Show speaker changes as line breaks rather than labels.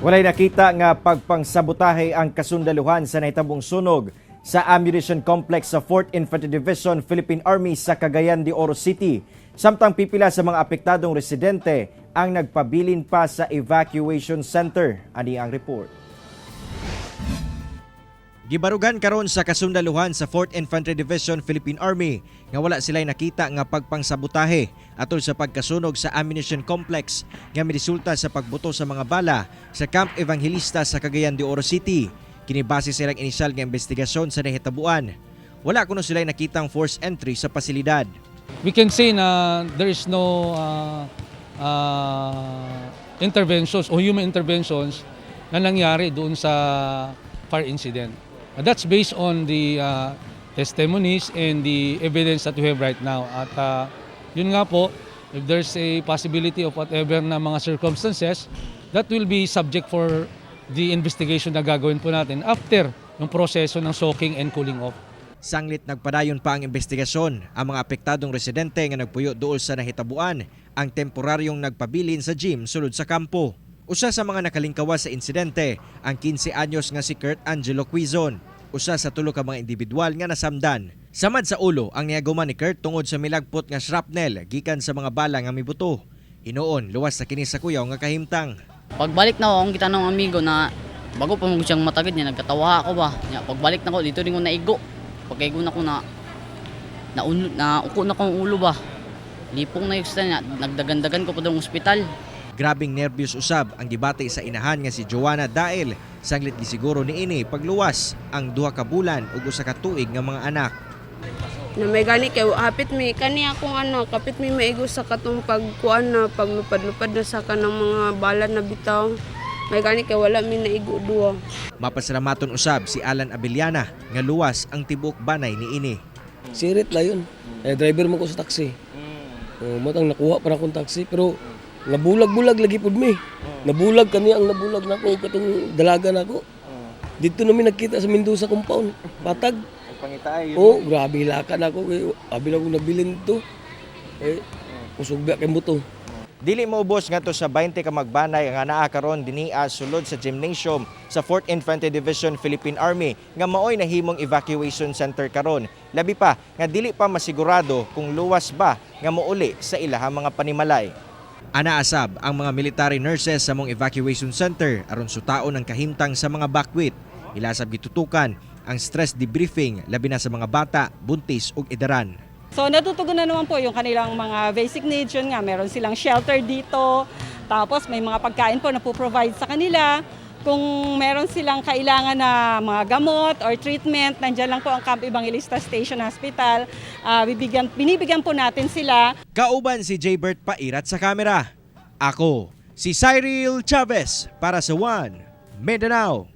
Walay nakita nga pagpangsabotahe ang kasundaluhan sa nahitabong sunog sa ammunition complex sa 4th Infantry Division Philippine Army sa Cagayan de Oro City. Samtang pipila sa mga apektadong residente ang nagpabilin pa sa evacuation center. Ani ang report. Gibarugan karon sa kasundaluhan sa 4th Infantry Division Philippine Army nga wala sila'y nakita nga pagpangsabotahe atol sa pagkasunog sa ammunition complex nga miresulta sa pagbuto sa mga bala sa Camp Evangelista sa Cagayan de Oro City. Kinibase silang inisyal nga investigasyon sa nahitabuan. Wala kuno sila'y nakitang forced entry sa pasilidad.
We can say na there is no interventions o human interventions na nangyari doon sa fire incident. That's based on the testimonies and the evidence that we have right now. At yun nga po, if there's a possibility of whatever na mga circumstances, that will be subject for the investigation na gagawin po natin after yung proseso ng soaking and cooling off.
Sanglit nagpadayon pa ang investigasyon. Ang mga apektadong residente nga nagpuyo duol sa nahitabuan ang temporaryong nagpabilin sa gym sulod sa kampo. Usa sa mga nakalingkawa sa insidente ang 15 anyos nga si Kurt Angelo Quizon. Usa sa tulo ka mga individual nga nasamdan. Samad sa ulo ang niaguman ni Kurt tungod sa milagpot nga shrapnel gikan sa mga bala nga mibuto. Inoon luwas sa kini sa kuyaw nga kahimtang.
Pagbalik na ako, ang kita ng amigo na bago pa mo siyang matagid niya, nagkatawa ako ba. Pagbalik na ko, dito rin ko naigo. Pagkaigo na ko na uko na kong ulo ba. Lipong na yung niya, nagdagandagan ko pa daw ng ospital.
Grabing nervyos usab ang debate sa inahan nga si Joanna dahil sanglit gisiguro niini pagluwas ang 2 ka bulan ug usa ka tuig nga mga anak.
Na may gani kay hapit mi kani akong anak, kapit mi maigo sa katong pagkuan na paglupad-lupad na sa kanang mga bala na bitaw. May gani kay wala mi naigo duwa.
Mapasalamaton usab si Alan Abellana nga luwas ang tibuok banay niini.
Sirit la yun. Driver mo ko sa taxi. Matang nakuha pa na akong taxi pero nabulag-bulag lagi pud mi. Nabulag kani ang nabulag nako katong dalaga nako. Dito namin nakita sa Mendoza compound. Patag.
Pangitaay.
Oh, grabe lakan ako kay abi na ko nabilin to. Kusog biya kay buto.
Dili maubos nga to sa 20 ka magbanay nga naa karon dinhi sulod sa gymnasium sa 4th Infantry Division Philippine Army nga maoy nahimong evacuation center karon. Labi pa nga dili pa masigurado kung luwas ba nga mouli sa ilahang mga panimalay. Anaasab ang mga military nurses sa mong evacuation center aron sutaon ang kahimtang sa mga bakwit. Ilasab gitutukan ang stress debriefing labi na sa mga bata, buntis ug edaran.
So natutugunan naman po yung kanilang mga basic needs, yun nga, meron silang shelter dito, tapos may mga pagkain po na po-provide sa kanila. Kung meron silang kailangan na mga gamot or treatment, nandiyan lang po ang Camp Evangelista Station Hospital. Binibigyan po natin sila.
Kauban si Jaybert Pairat sa kamera. Ako, si Cyril Chavez para sa One Mindanao.